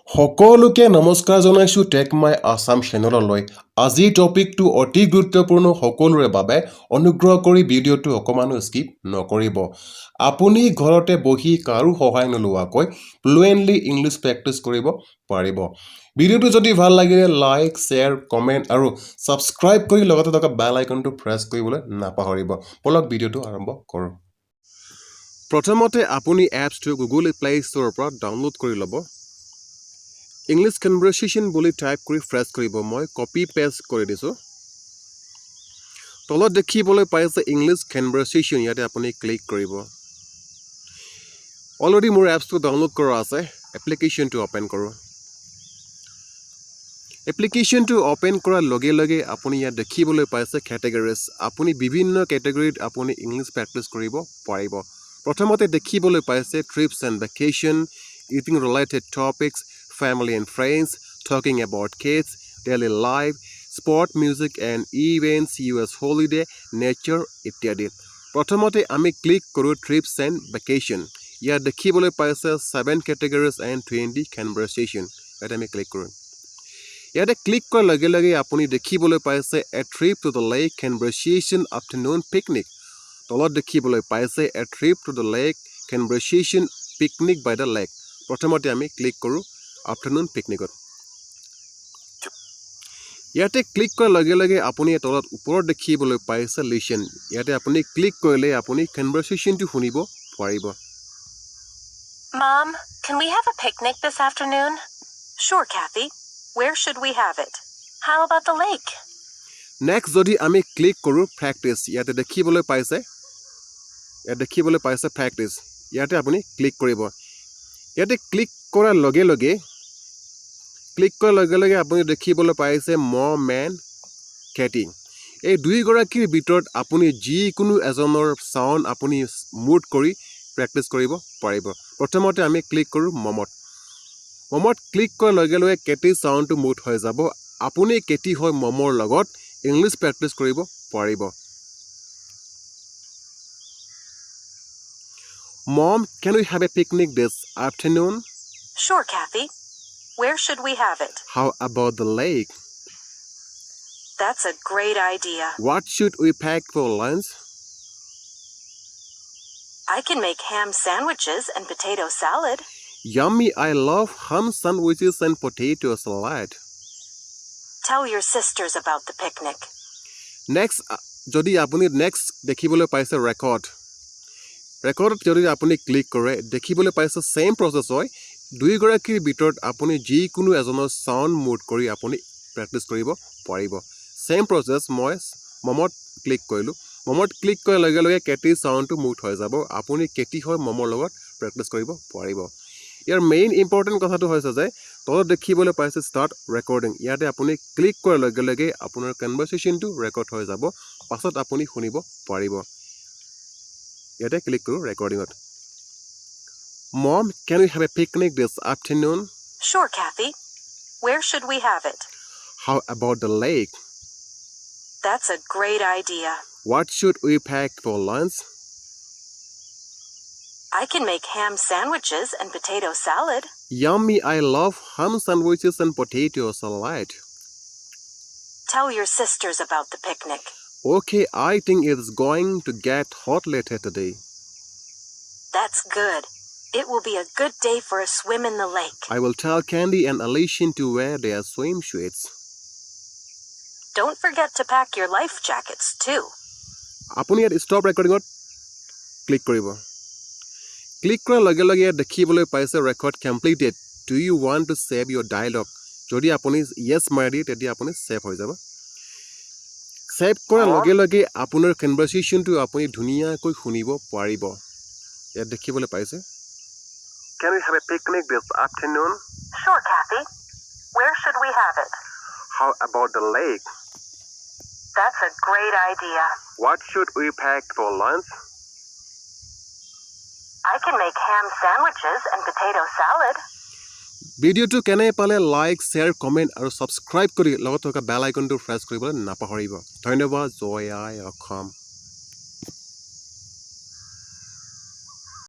সকলোকে নমস্কাৰ জনাইছোঁ টেক মাই আছাম চেনেললৈ। আজিৰ টপিকটো অতি গুৰুত্বপূৰ্ণ সকলোৰে বাবে। অনুগ্ৰহ কৰি ভিডিঅ'টো অকণমানো স্কিপ নকৰিব। আপুনি ঘৰতে বহি কাৰো সহায় নোলোৱাকৈ ফ্লুৱেণ্টলি ইংলিছ প্ৰেক্টিছ কৰিব পাৰিব। ভিডিঅ'টো যদি ভাল লাগিলে লাইক, শ্বেয়াৰ, কমেণ্ট আৰু ছাবস্ক্ৰাইব কৰি লগতে থকা বেল আইকনটো প্ৰেছ কৰিবলৈ নাপাহৰিব। বলক ভিডিঅ'টো আৰম্ভ কৰোঁ। প্ৰথমতে আপুনি এপছটো গুগল প্লে ষ্ট'ৰৰ পৰা ডাউনলোড কৰি ল'ব। ইংলিছ কনভাৰ্চেশ্যন বুলি টাইপ কৰি ফ্ৰেছ কৰিব। মই কপি পেষ্ট কৰি দিছোঁ। তলত দেখিবলৈ পাইছে ইংলিছ কনভাৰ্চেশ্যন, ইয়াতে আপুনি ক্লিক কৰিব। অলৰেডি মোৰ এপছটো ডাউনলোড কৰা আছে। এপ্লিকেশ্যনটো অ'পেন কৰোঁ। এপ্লিকেশ্যনটো অ'পেন কৰাৰ লগে লগে আপুনি ইয়াত দেখিবলৈ পাইছে কেটেগৰিজ। আপুনি বিভিন্ন কেটেগৰীত আপুনি ইংলিছ প্ৰেক্টিছ কৰিব পাৰিব। প্ৰথমতে দেখিবলৈ পাইছে trips and vacation, eating related topics, family and friends, talking about kids, daily life, sport, music and events, US holiday, nature ইত্যাদি। প্ৰথমতে আমি ক্লিক কৰোঁ ট্ৰিপছ এণ্ড ভেকেশ্যন। ইয়াত দেখিবলৈ পাইছে 7 কেটেগৰিজ এণ্ড 20 কনভাৰ্চেশ্যন। ইয়াতে আমি ক্লিক কৰোঁ। ইয়াতে ক্লিক কৰাৰ লগে লগে আপুনি দেখিবলৈ পাইছে a trip to the lake conversation afternoon picnic. তলত দেখিবলৈ পাইছে a trip to the lake conversation picnic by the lake. প্ৰথমতে আমি ক্লিক কৰোঁ আফটাৰনুন পিকনিকত। ইয়াতে ক্লিক কৰাৰ লগে লগে আপুনি তলত ওপৰত দেখিবলৈ পাইছে লিচন। ইয়াতে আপুনি ক্লিক কৰিলে আপুনি কনভাৰ্চেশ্যনটো শুনিব পাৰিব। Mom, can we have a picnic this afternoon? Sure, Kathy. Where should we have it? How about the lake? Next যদি আমি ক্লিক কৰোঁ প্ৰেক্টিছ, ইয়াতে দেখিবলৈ পাইছে প্ৰেক্টিছ। ইয়াতে আপুনি ক্লিক কৰিব। ইয়াতে ক্লিক কৰাৰ লগে লগে আপুনি দেখিবলৈ পাইছে মম এণ্ড কেটি। এই দুয়োগৰাকীৰ ভিতৰত আপুনি যিকোনো এজনৰ চাউণ্ড আপুনি মুড কৰি প্ৰেক্টিছ কৰিব পাৰিব। প্ৰথমতে আমি ক্লিক কৰোঁ মমত ক্লিক কৰাৰ লগে লগে কেটিৰ চাউণ্ডটো মুড হৈ যাব। আপুনি কেটি হৈ মমৰ লগত ইংলিছ প্ৰেক্টিছ কৰিব পাৰিব। Mom, can we have a picnic this afternoon? Sure, Kathy. Where should we have it? How about the lake? That's a great idea. What should we pack for lunch? I can make ham sandwiches and potato salad. Yummy, I love ham sandwiches and potato salad. Tell your sisters about the picnic. Next, যদি আপুনি next দেখিবলৈ পাইছে ৰেকৰ্ডত যদি আপুনি click কৰে দেখিবলৈ পাইছে ছেইম প্ৰচেছ হয়। দুয়োগৰাকীৰ ভিতৰত আপুনি যিকোনো এজনৰ চাউণ্ড মুড কৰি আপুনি প্ৰেক্টিছ কৰিব পাৰিব। ছেইম প্ৰচেছ মই মমত ক্লিক কৰিলোঁ। মমত ক্লিক কৰাৰ লগে লগে কেটিৰ চাউণ্ডটো মুড হৈ যাব। আপুনি কেটি হৈ মমৰ লগত প্ৰেক্টিছ কৰিব পাৰিব। ইয়াৰ মেইন ইম্পৰ্টেণ্ট কথাটো হৈছে যে তলত দেখিবলৈ পাইছে ষ্টাৰ্ট ৰেকৰ্ডিং। ইয়াতে আপুনি ক্লিক কৰাৰ লগে লগে আপোনাৰ কনভাৰ্চেশ্যনটো ৰেকৰ্ড হৈ যাব। পাছত আপুনি শুনিব পাৰিব। ইয়াতে ক্লিক কৰোঁ ৰেকৰ্ডিঙত। Mom, can we have a picnic this afternoon? Sure, Kathy. Where should we have it? How about the lake? That's a great idea. What should we pack for lunch? I can make ham sandwiches and potato salad. Yummy, I love ham sandwiches and potato salad. Tell your sisters about the picnic. Okay, I think it's going to get hot later today. That's good. It will be a good day for a swim in the lake. I will tell Candy and Alicia to wear their swimsuits. Don't forget to pack your life jackets too. আপুনি ইয়াত stop ৰেকৰ্ডিঙত click কৰিব। Click কৰাৰ লগে লগে ইয়াত দেখিবলৈ পাইছে record completed. Do you want to save your dialog? যদি আপুনি য়েছ মাৰি দিয়ে তেতিয়া আপুনি ছেভ হৈ যাব। ছেভ কৰাৰ লগে লগে আপোনাৰ কনভাৰ্চেশ্যনটো আপুনি ধুনীয়াকৈ শুনিব পাৰিব। ইয়াত দেখিবলৈ পাইছে Can we have a picnic this afternoon? Sure, Kathy. Where should we have it? How about the lake? That's a great idea. What should we pack for lunch? I can make ham sandwiches and potato salad. ভিডিঅ'টো কেনে পালে like, share, comment আৰু subscribe কৰি লগত থকা বেল আইকনটো press কৰিবলৈ নাপাহৰিব। ধন্যবাদ। জয় আই অসম।